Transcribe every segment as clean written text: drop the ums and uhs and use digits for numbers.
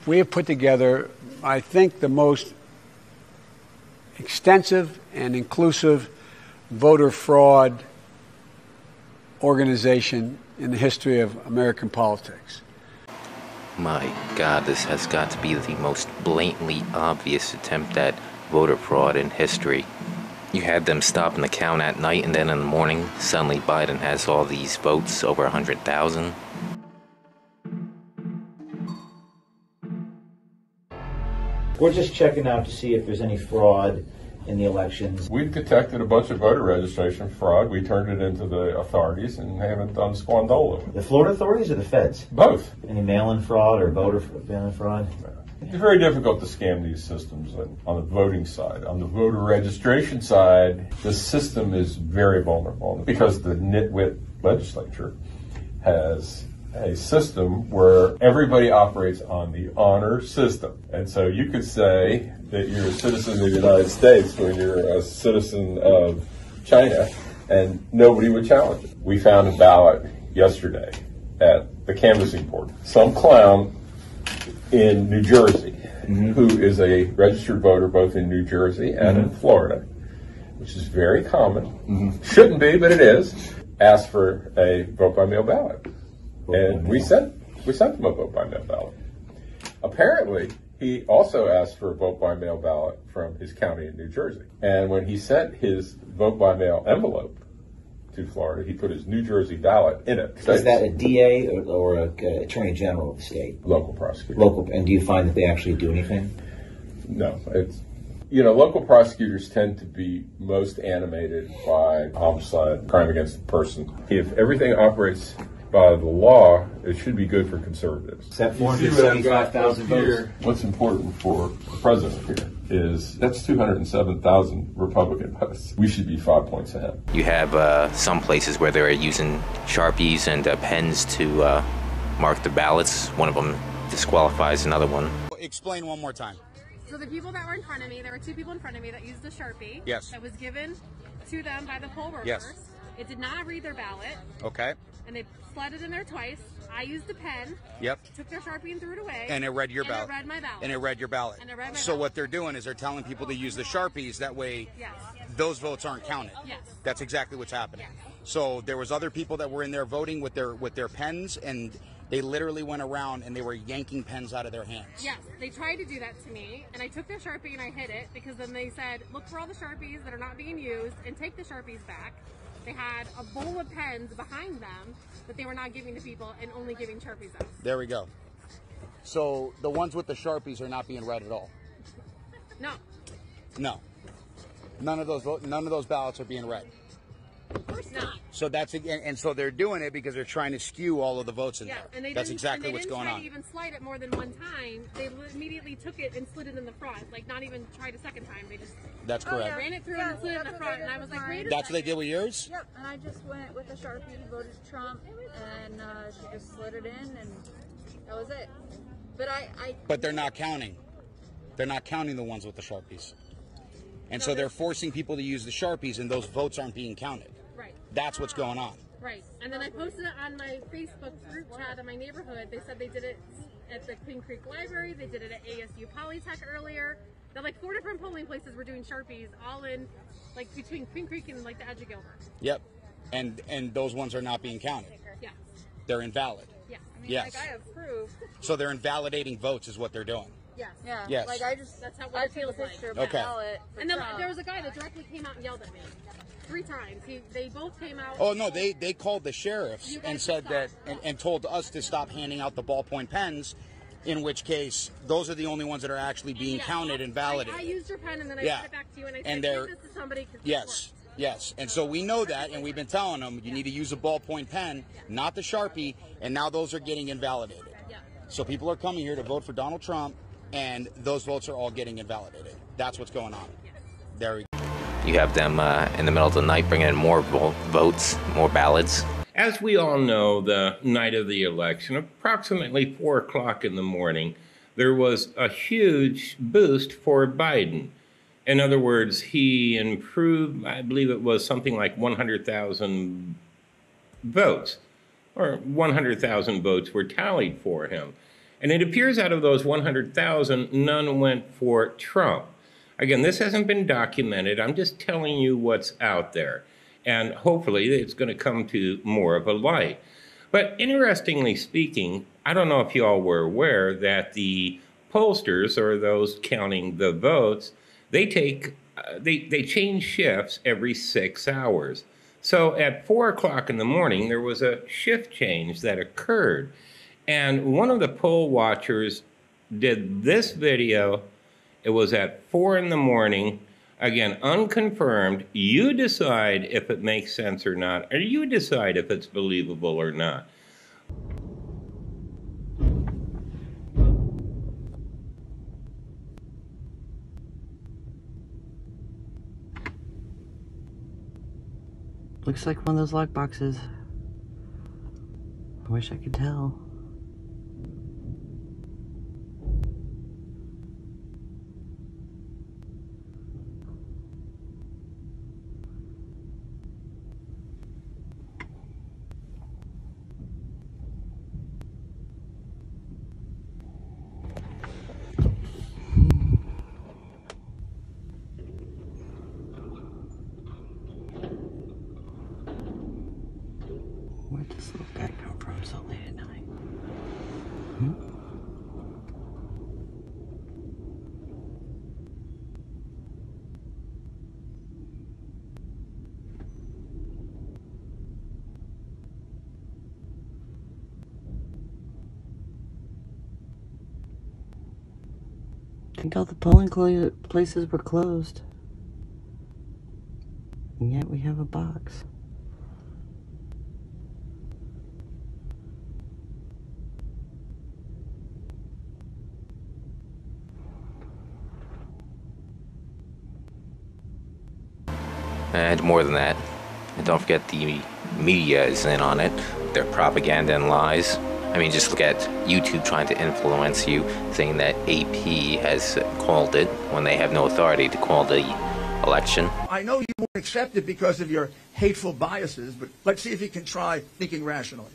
We have put together, I think, the most extensive and inclusive voter fraud organization in the history of American politics. My God, this has got to be the most blatantly obvious attempt at voter fraud in history. You had them stop and count at night, and then in the morning, suddenly Biden has all these votes, over 100,000. We're just checking out to see if there's any fraud in the elections. We've detected a bunch of voter registration fraud. We turned it into the authorities and haven't done squandola. The Florida authorities or the feds? Both. Any mail-in fraud or voter mail-in fraud? It's very difficult to scam these systems on the voting side. On the voter registration side, the system is very vulnerable because the nitwit legislature has a system where everybody operates on the honor system. And so you could say that you're a citizen of the United States when you're a citizen of China, and nobody would challenge it. We found a ballot yesterday at the canvassing board. Some clown in New Jersey, who is a registered voter both in New Jersey and in Florida, which is very common. Shouldn't be, but it is. Asked for a vote-by-mail ballot. And we sent them a vote-by-mail ballot. Apparently, he also asked for a vote-by-mail ballot from his county in New Jersey. And when he sent his vote-by-mail envelope to Florida, he put his New Jersey ballot in it. Is that a DA or an attorney general of the state? Local prosecutor. Local. And do you find that they actually do anything? No. It's, local prosecutors tend to be most animated by homicide, crime against the person. If everything operates by the law, it should be good for conservatives. Is that 475,000 votes? What's important for the president here is that's 207,000 Republican votes. We should be 5 points ahead. You have some places where they're using Sharpies and pens to mark the ballots. One of them disqualifies another one. Explain one more time. So the people that were in front of me, there were two people in front of me that used a Sharpie. Yes. That was given to them by the poll workers. Yes. It did not read their ballot. Okay. And they slid it in there twice. I used a pen. Yep. Took their Sharpie and threw it away. And it read your ballot. And it read my ballot. And it read your ballot. And it read my so ballot. what they're doing is they're telling people to use the Sharpies. That way, Yes. those votes aren't counted. Yes. That's exactly what's happening. Yes. So there was other people that were in there voting with their pens, and they literally went around and they were yanking pens out of their hands. Yes, they tried to do that to me, and I took their Sharpie and I hid it because then they said, look for all the Sharpies that are not being used and take the Sharpies back. They had a bowl of pens behind them that they were not giving to people and only giving Sharpies out. There we go. So the ones with the Sharpies are not being read at all. No. No. None of those ballots are being read. Of course not. So and so they're doing it because they're trying to skew all of the votes in Yeah, there. and That's exactly what's going on. They didn't try to even slide it more than one time. They immediately took it and slid it in the front. Like, not even tried a second time. They just That's correct. ran it through and slid it in the front. And I was like, wait a That's what they second. did with yours? Yep, and I just went with a Sharpie, voted Trump, and she just slid it in, and that was it. But But they're not counting. They're not counting the ones with the Sharpies. And so they're forcing people to use the Sharpies, and those votes aren't being counted. Right. That's what's going on. Right. And then I posted it on my Facebook group chat in my neighborhood. They said they did it at the Queen Creek Library. They did it at ASU Polytech earlier. They're like 4 different polling places were doing Sharpies, all in, like, between Queen Creek and, like, the edge of Gilbert. Yep. And those ones are not being counted. Yes. They're invalid. Yes. I mean, Yes. like, I have proof. So they're invalidating votes is what they're doing. Yes. Yeah. Yes. Like, That's how I it took a feels like. picture of Okay. my ballot for And then Trump. there was a guy that directly came out and yelled at me 3 times. They both came out. Oh, no, they called the sheriffs You and guys said that, stop. and told us to stop handing out the ballpoint pens, in which case, those are the only ones that are actually being Yeah. counted and validated. I used your pen and then I Yeah. sent it back to you and I And said, they're- give this to somebody. 'Cause this Yes, works. yes. And so we know that, and we've been telling them, you need to use a ballpoint pen, not the Sharpie, and now those are getting invalidated. Yeah. So people are coming here to vote for Donald Trump, and those votes are all getting invalidated. That's what's going on. There we go. You have them in the middle of the night bringing in more votes, more ballots. As we all know, the night of the election, approximately 4 o'clock in the morning, there was a huge boost for Biden. In other words, he improved, I believe it was something like 100,000 votes, or 100,000 votes were tallied for him. And it appears out of those 100,000, none went for Trump. Again, this hasn't been documented. I'm just telling you what's out there. And hopefully it's going to come to more of a light. But interestingly speaking, I don't know if you all were aware that the pollsters, or those counting the votes, they change shifts every 6 hours. So at 4 o'clock in the morning, there was a shift change that occurred. And one of the poll watchers did this video. It was at 4 in the morning. Again, unconfirmed. You decide if it makes sense or not, or you decide if it's believable or not. Looks like one of those lock boxes. I wish I could tell. Where'd this little guy come from so late at night? I think all the polling places were closed. And yet we have a box. And more than that, and don't forget the media is in on it. Their propaganda and lies. I mean, just look at YouTube trying to influence you, saying that AP has called it when they have no authority to call the election. I know you won't accept it because of your hateful biases, but let's see if you can try thinking rationally.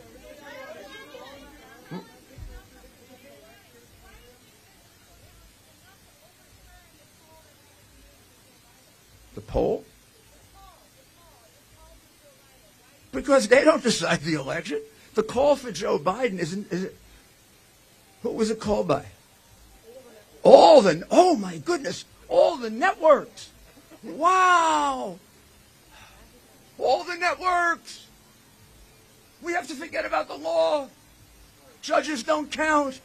The poll? Because they don't decide the election. The call for Joe Biden is it? Who was it called by? Oh my goodness, all the networks. Wow. All the networks. We have to forget about the law. Judges don't count.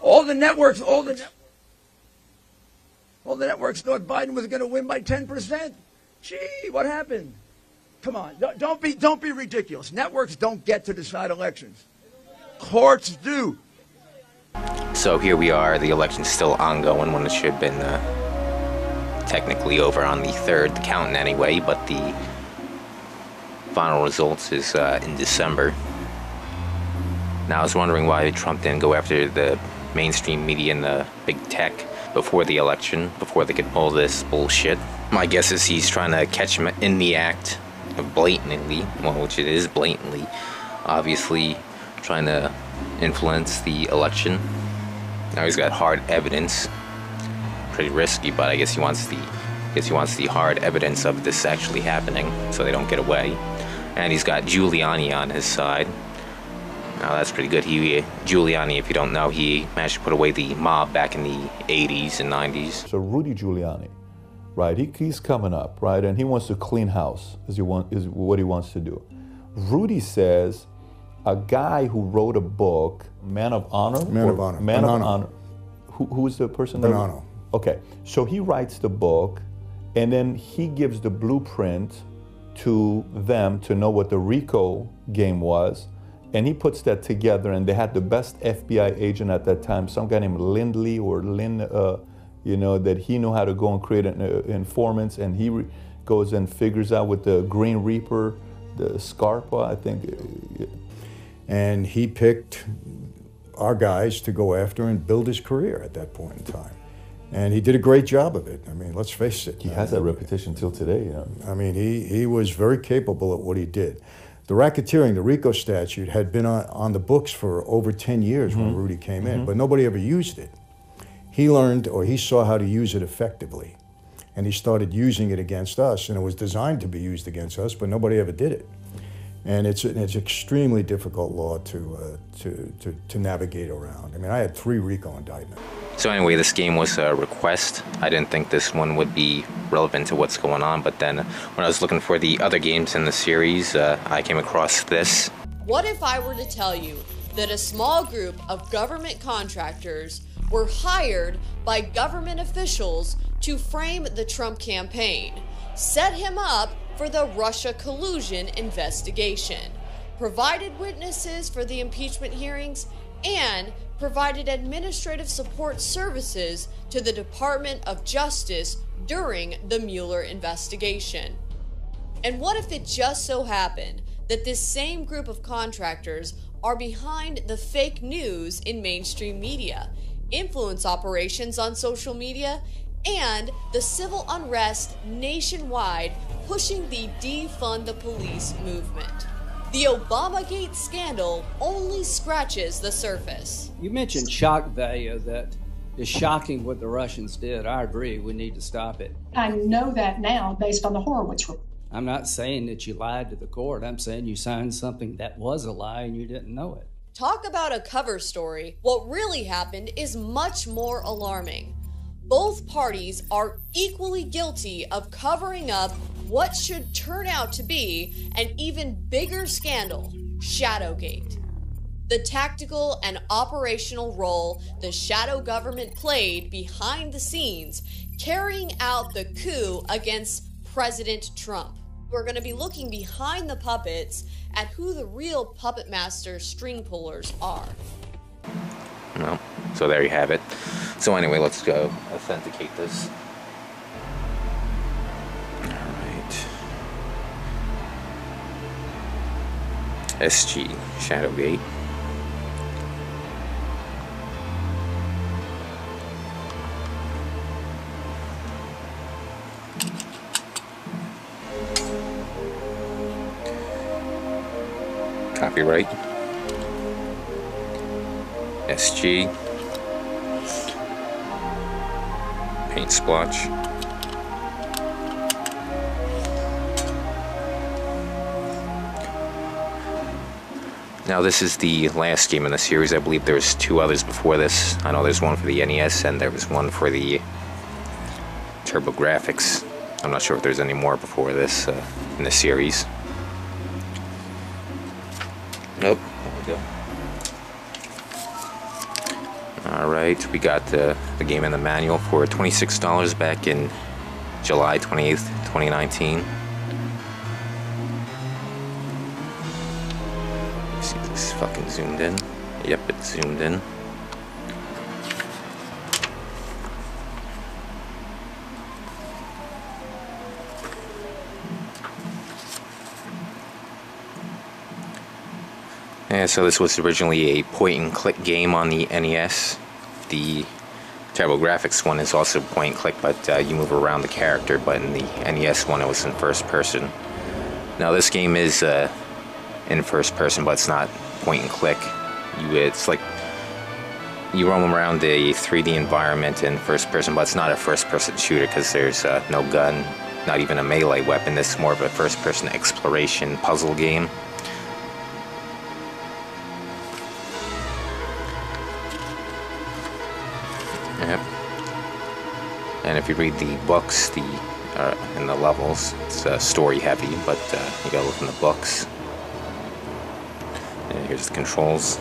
All the networks thought Biden was going to win by 10%. Gee, what happened? Come on, don't be ridiculous. Networks don't get to decide elections. Courts do. So here we are, the election's still ongoing when it should have been technically over on the 3rd, the counting anyway, but the final results is in December. Now I was wondering why Trump didn't go after the mainstream media and the big tech before the election, before they could pull this bullshit. My guess is he's trying to catch him in the act. Blatantly, well, which it is blatantly, obviously trying to influence the election. Now he's got hard evidence. Pretty risky, but I guess he wants the hard evidence of this actually happening, so they don't get away. And he's got Giuliani on his side. Now that's pretty good. Giuliani, if you don't know, he managed to put away the mob back in the 80s and 90s. So Rudy Giuliani, right? He's coming up, right? And he wants to clean house, is what he wants to do. Rudy says a guy who wrote a book, Man of Honor? Man of Honor. Man of Honor. Who is the person? Bonanno. Okay, so he writes the book, and then he gives the blueprint to them to know what the RICO game was, and he puts that together, and they had the best FBI agent at that time, some guy named Lindley or that he knew how to go and create informants, and he goes and figures out with the Green Reaper, the Scarpa, I think. And he picked our guys to go after and build his career at that point in time. And he did a great job of it. I mean, let's face it. He has that reputation till today. I mean, he was very capable at what he did. The racketeering, the RICO statute, had been on the books for over 10 years when Rudy came in, but nobody ever used it. He learned, or he saw how to use it effectively, and he started using it against us, and it was designed to be used against us, but nobody ever did it. And it's an extremely difficult law to navigate around. I mean, I had 3 RICO indictments. So anyway, this game was a request. I didn't think this one would be relevant to what's going on, but then when I was looking for the other games in the series, I came across this. What if I were to tell you that a small group of government contractors were hired by government officials to frame the Trump campaign, set him up for the Russia collusion investigation, provided witnesses for the impeachment hearings, and provided administrative support services to the Department of Justice during the Mueller investigation? And what if it just so happened that this same group of contractors are behind the fake news in mainstream media, influence operations on social media, and the civil unrest nationwide pushing the defund the police movement? The Obamagate scandal only scratches the surface. You mentioned shock value. That is shocking what the Russians did. I agree. We need to stop it. I know that now based on the Horowitz report. I'm not saying that you lied to the court. I'm saying you signed something that was a lie and you didn't know it. Talk about a cover story. What really happened is much more alarming. Both parties are equally guilty of covering up what should turn out to be an even bigger scandal, Shadowgate. The tactical and operational role the shadow government played behind the scenes, carrying out the coup against President Trump. We're going to be looking behind the puppets at who the real puppet master string pullers are. No. So there you have it. So anyway, let's go authenticate this. Alright. SG Shadowgate. Copyright SG paint splotch. Now this is the last game in the series. I believe there's 2 others before this. I know there's one for the NES and there was one for the TurboGrafx. I'm not sure if there's any more before this in the series. Nope. There we go. Alright, we got the game and the manual for $26 back in July 28th, 2019. See if this is fucking zoomed in. Yep, it's zoomed in. Yeah, so this was originally a point-and-click game on the NES. The TurboGrafx one is also point-and-click, but you move around the character, but in the NES one it was in first person. Now this game is in first person, but it's not point-and-click. It's like you roam around a 3D environment in first person, but it's not a first-person shooter because there's no gun, not even a melee weapon. This is more of a first-person exploration puzzle game. Yep. And if you read the books, in the levels, it's story heavy, but you gotta look in the books. And here's the controls.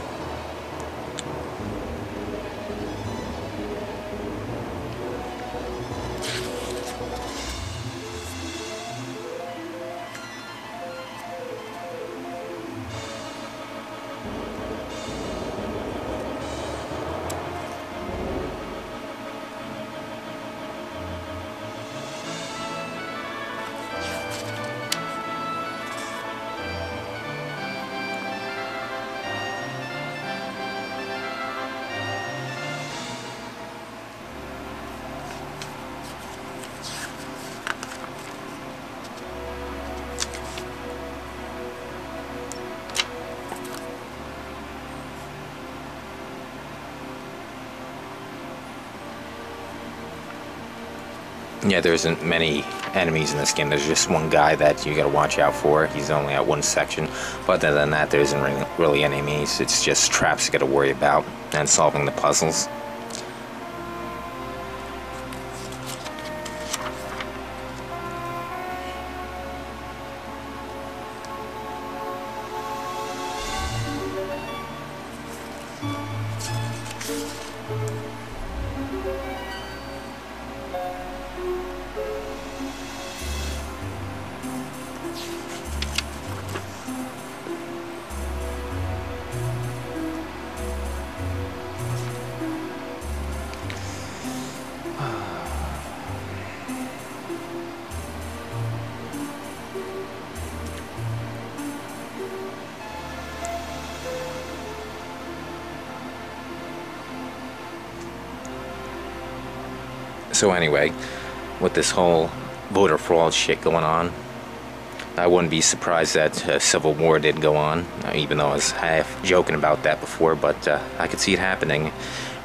Yeah, there isn't many enemies in this game. There's just one guy that you gotta watch out for. He's only at one section. But other than that, there isn't really enemies. It's just traps you gotta worry about and solving the puzzles. So anyway, with this whole voter fraud shit going on, I wouldn't be surprised that a civil war did go on, even though I was half joking about that before, but I could see it happening.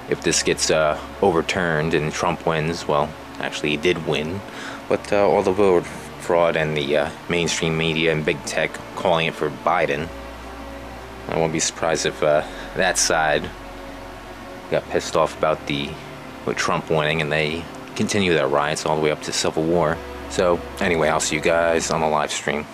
If this gets overturned and Trump wins, well, actually he did win, but all the voter fraud and the mainstream media and big tech calling it for Biden, I won't be surprised if that side got pissed off about with Trump winning, and they continue their riots all the way up to civil war. So anyway, I'll see you guys on the live stream.